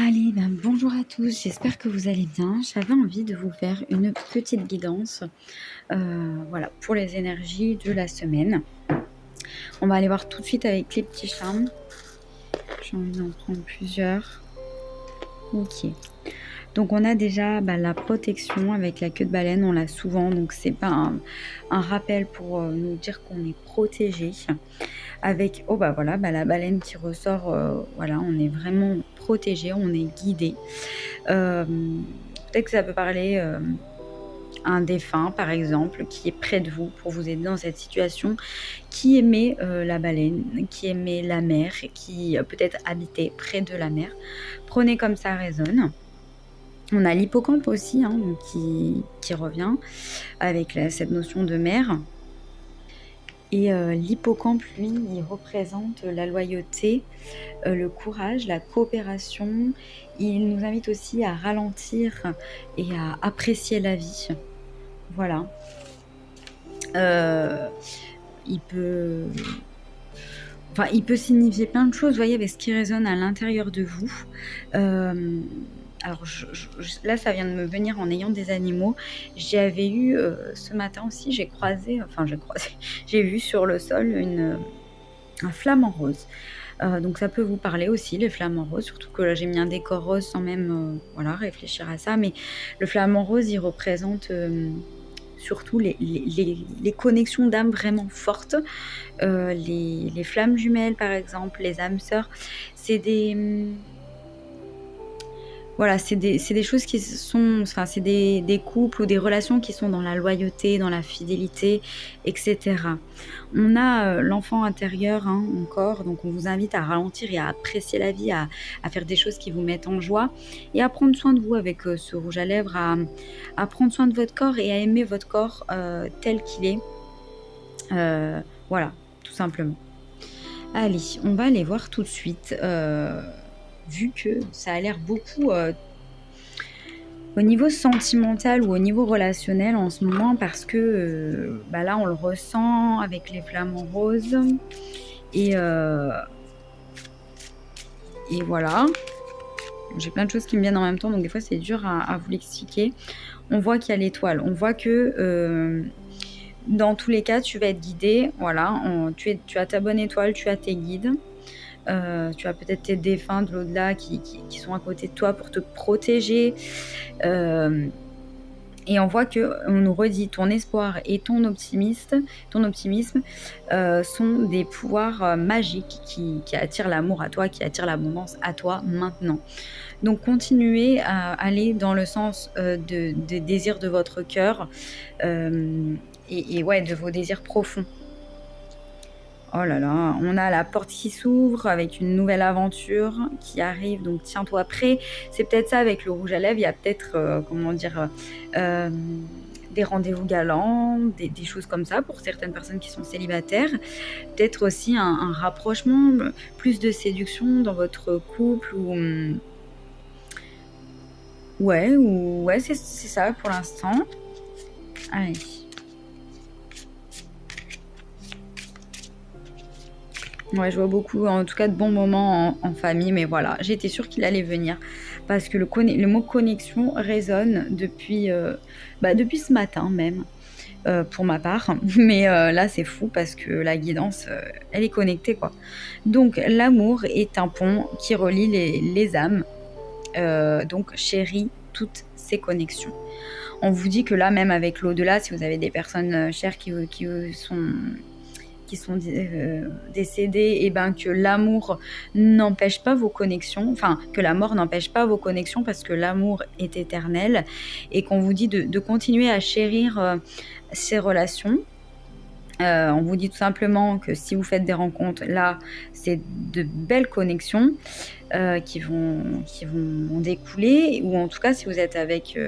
Allez, bonjour à tous, j'espère que vous allez bien. J'avais envie de vous faire une petite guidance, voilà, pour les énergies de la semaine. On va aller voir tout de suite avec les petits charmes. J'ai envie d'en prendre plusieurs. Ok. Donc on a déjà la protection avec la queue de baleine, on l'a souvent, donc c'est pas un rappel pour nous dire qu'on est protégé. Avec, voilà, la baleine qui ressort, voilà, on est vraiment protégé, on est guidé. Peut-être que ça peut parler un défunt, par exemple, qui est près de vous pour vous aider dans cette situation, qui aimait la baleine, qui aimait la mer, qui peut-être habitait près de la mer. Prenez comme ça résonne. On a l'hippocampe aussi, donc qui revient avec cette notion de mer. Et l'hippocampe, lui, il représente la loyauté, le courage, la coopération. Il nous invite aussi à ralentir et à apprécier la vie. Voilà. Il peut signifier plein de choses, vous voyez, avec ce qui résonne à l'intérieur de vous. Alors là, ça vient de me venir en ayant des animaux. J'avais eu ce matin aussi, j'ai vu sur le sol un flamant rose. Donc ça peut vous parler aussi, les flamants roses, surtout que là j'ai mis un décor rose sans même réfléchir à ça. Mais le flamant rose, il représente surtout les connexions d'âme vraiment fortes. Les flammes jumelles, par exemple, les âmes sœurs, c'est des choses qui sont, c'est des couples ou des relations qui sont dans la loyauté, dans la fidélité, etc. On a l'enfant intérieur encore, donc on vous invite à ralentir et à apprécier la vie, à faire des choses qui vous mettent en joie et à prendre soin de vous avec ce rouge à lèvres, à prendre soin de votre corps et à aimer votre corps tel qu'il est. Voilà, tout simplement. Allez, on va aller voir tout de suite. Vu que ça a l'air beaucoup au niveau sentimental ou au niveau relationnel en ce moment, parce que là on le ressent avec les flamants roses et voilà, j'ai plein de choses qui me viennent en même temps, donc des fois c'est dur à vous l'expliquer. On voit qu'il y a l'étoile, on voit que dans tous les cas tu vas être guidé, voilà, tu as ta bonne étoile, tu as tes guides. Tu as peut-être tes défunts de l'au-delà qui sont à côté de toi pour te protéger. Et on voit qu'on nous redit ton espoir et ton optimisme sont des pouvoirs magiques qui attirent l'amour à toi, qui attirent l'abondance à toi maintenant. Donc continuez à aller dans le sens des désirs de votre cœur et de vos désirs profonds. Oh là là, on a la porte qui s'ouvre avec une nouvelle aventure qui arrive, donc tiens-toi prêt. C'est peut-être ça avec le rouge à lèvres, il y a peut-être, des rendez-vous galants, des choses comme ça pour certaines personnes qui sont célibataires. Peut-être aussi un rapprochement, plus de séduction dans votre couple Ouais, c'est ça pour l'instant. Allez. Ouais, je vois beaucoup, en tout cas, de bons moments en famille, mais voilà, j'étais sûre qu'il allait venir parce que le mot connexion résonne depuis ce matin même, pour ma part. Mais là, c'est fou parce que la guidance, elle est connectée, quoi. Donc, l'amour est un pont qui relie les âmes. Donc, chéris toutes ces connexions. On vous dit que là, même avec l'au-delà, si vous avez des personnes chères qui sont décédés, et que l'amour n'empêche pas vos connexions, que la mort n'empêche pas vos connexions parce que l'amour est éternel et qu'on vous dit de continuer à chérir ces relations. On vous dit tout simplement que si vous faites des rencontres, là, c'est de belles connexions qui vont découler, ou en tout cas si vous êtes avec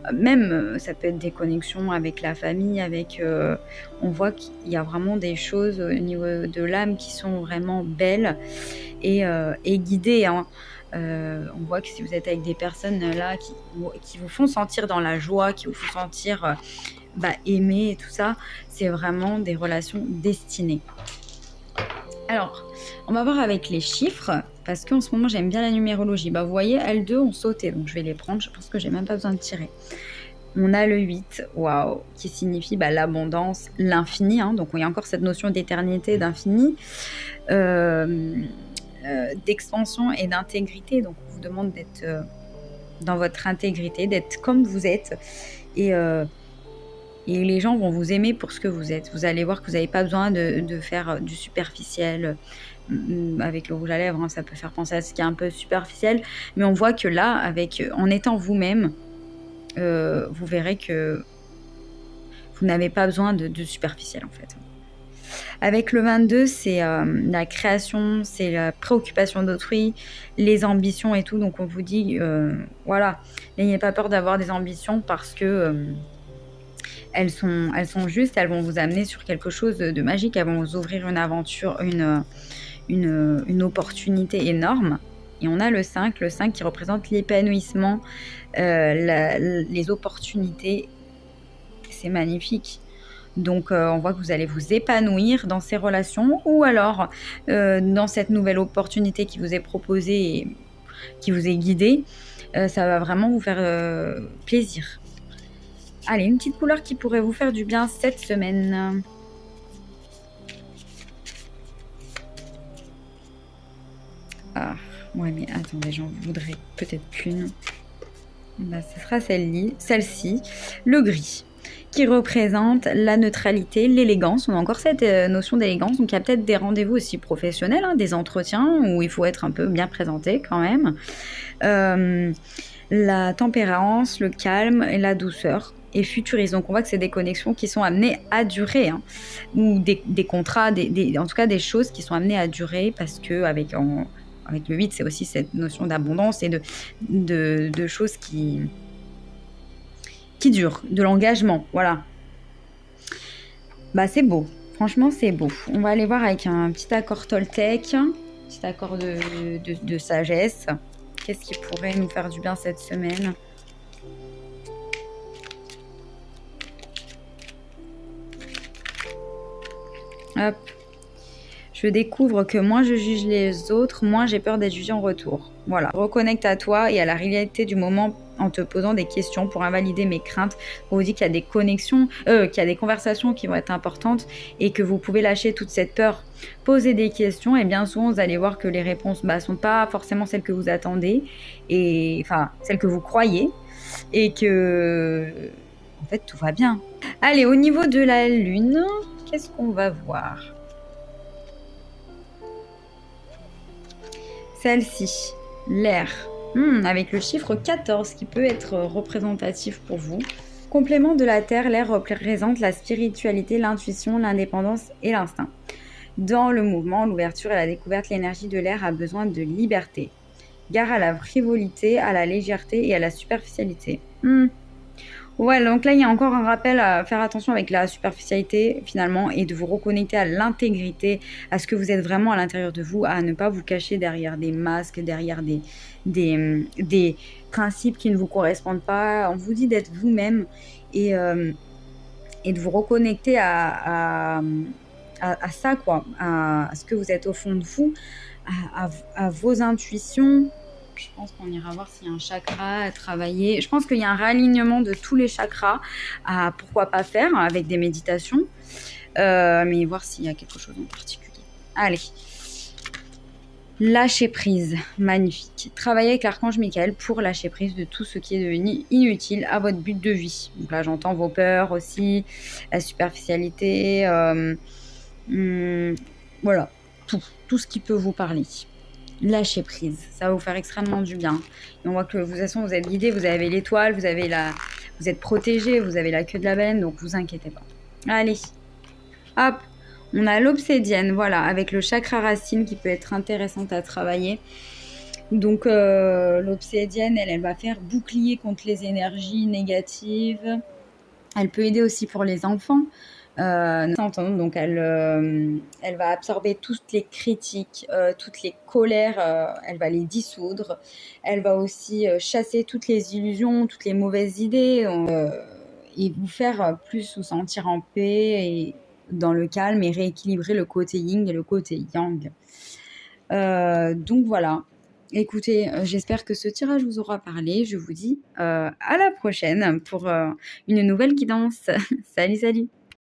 ça peut être des connexions avec la famille, on voit qu'il y a vraiment des choses au niveau de l'âme qui sont vraiment belles et guidées, on voit que si vous êtes avec des personnes là qui vous font sentir dans la joie, qui vous font sentir aimer et tout ça, c'est vraiment des relations destinées. Alors, on va voir avec les chiffres, parce qu'en ce moment, j'aime bien la numérologie. Bah, vous voyez, L2 ont sauté, donc je vais les prendre. Je pense que j'ai même pas besoin de tirer. On a le 8, waouh, qui signifie l'abondance, l'infini. Hein, donc, il y a encore cette notion d'éternité, d'infini, d'expansion et d'intégrité. Donc, on vous demande d'être dans votre intégrité, d'être comme vous êtes. Et les gens vont vous aimer pour ce que vous êtes. Vous allez voir que vous n'avez pas besoin de faire du superficiel. Avec le rouge à lèvres, hein, ça peut faire penser à ce qui est un peu superficiel. Mais on voit que là, en étant vous-même, vous verrez que vous n'avez pas besoin de superficiel, en fait. Avec le 22, c'est la création, c'est la préoccupation d'autrui, les ambitions et tout. Donc, on vous dit, voilà, n'ayez pas peur d'avoir des ambitions parce que elles sont justes, elles vont vous amener sur quelque chose de magique, elles vont vous ouvrir une aventure, une opportunité énorme. Et on a le 5 qui représente l'épanouissement, les opportunités. C'est magnifique. Donc, on voit que vous allez vous épanouir dans ces relations ou alors dans cette nouvelle opportunité qui vous est proposée et qui vous est guidée. Ça va vraiment vous faire plaisir. Allez, une petite couleur qui pourrait vous faire du bien cette semaine. Ah, ouais, mais attendez, j'en voudrais peut-être qu'une. Bah, ce sera celle-ci, le gris, qui représente la neutralité, l'élégance. On a encore cette notion d'élégance. Donc, il y a peut-être des rendez-vous aussi professionnels, hein, des entretiens où il faut être un peu bien présenté quand même. La tempérance, le calme et la douceur et futuriste. Donc, on voit que c'est des connexions qui sont amenées à durer, hein, ou des contrats, en tout cas des choses qui sont amenées à durer parce que avec le 8, c'est aussi cette notion d'abondance et de choses qui durent, de l'engagement, voilà. Bah, c'est beau, franchement, c'est beau. On va aller voir avec un petit accord Toltec, un petit accord de sagesse. Qu'est-ce qui pourrait nous faire du bien cette semaine ? Hop. Je découvre que moins je juge les autres, moins j'ai peur d'être jugée en retour. Voilà. Reconnecte à toi et à la réalité du moment en te posant des questions pour invalider mes craintes. On vous dit qu'il y a des connexions, qu'il y a des conversations qui vont être importantes et que vous pouvez lâcher toute cette peur. Poser des questions et bien souvent vous allez voir que les réponses sont pas forcément celles que vous attendez, et enfin celles que vous croyez, et que en fait tout va bien. Allez, au niveau de la lune, qu'est-ce qu'on va voir ? Celle-ci, l'air, avec le chiffre 14 qui peut être représentatif pour vous. Complément de la terre, l'air représente la spiritualité, l'intuition, l'indépendance et l'instinct. Dans le mouvement, l'ouverture et la découverte, l'énergie de l'air a besoin de liberté. Gare à la frivolité, à la légèreté et à la superficialité. Ouais, donc là, il y a encore un rappel à faire attention avec la superficialité, finalement, et de vous reconnecter à l'intégrité, à ce que vous êtes vraiment à l'intérieur de vous, à ne pas vous cacher derrière des masques, derrière des principes qui ne vous correspondent pas. On vous dit d'être vous-même et de vous reconnecter à ça, quoi, à ce que vous êtes au fond de vous, à vos intuitions. Je pense qu'on ira voir s'il y a un chakra à travailler. Je pense qu'il y a un réalignement de tous les chakras à pourquoi pas faire avec des méditations. Mais voir s'il y a quelque chose en particulier. Allez. Lâcher prise. Magnifique. Travaillez avec l'archange Michael pour lâcher prise de tout ce qui est devenu inutile à votre but de vie. Donc là, j'entends vos peurs aussi, la superficialité. Voilà. Tout ce qui peut vous parler. Lâcher prise, ça va vous faire extrêmement du bien. Et on voit que de toute façon vous êtes guidé, vous avez l'étoile, vous êtes protégé, vous avez la queue de la baleine, donc vous inquiétez pas. Allez, hop, on a l'obsidienne, voilà, avec le chakra racine qui peut être intéressante à travailler. Donc l'obsidienne, elle va faire bouclier contre les énergies négatives. Elle peut aider aussi pour les enfants. Donc elle va absorber toutes les critiques, toutes les colères, elle va les dissoudre. Elle va aussi chasser toutes les illusions, toutes les mauvaises idées, et vous faire plus vous sentir en paix et dans le calme et rééquilibrer le côté yin et le côté yang. Donc voilà. Écoutez, j'espère que ce tirage vous aura parlé. Je vous dis à la prochaine pour une nouvelle guidance. Salut, salut.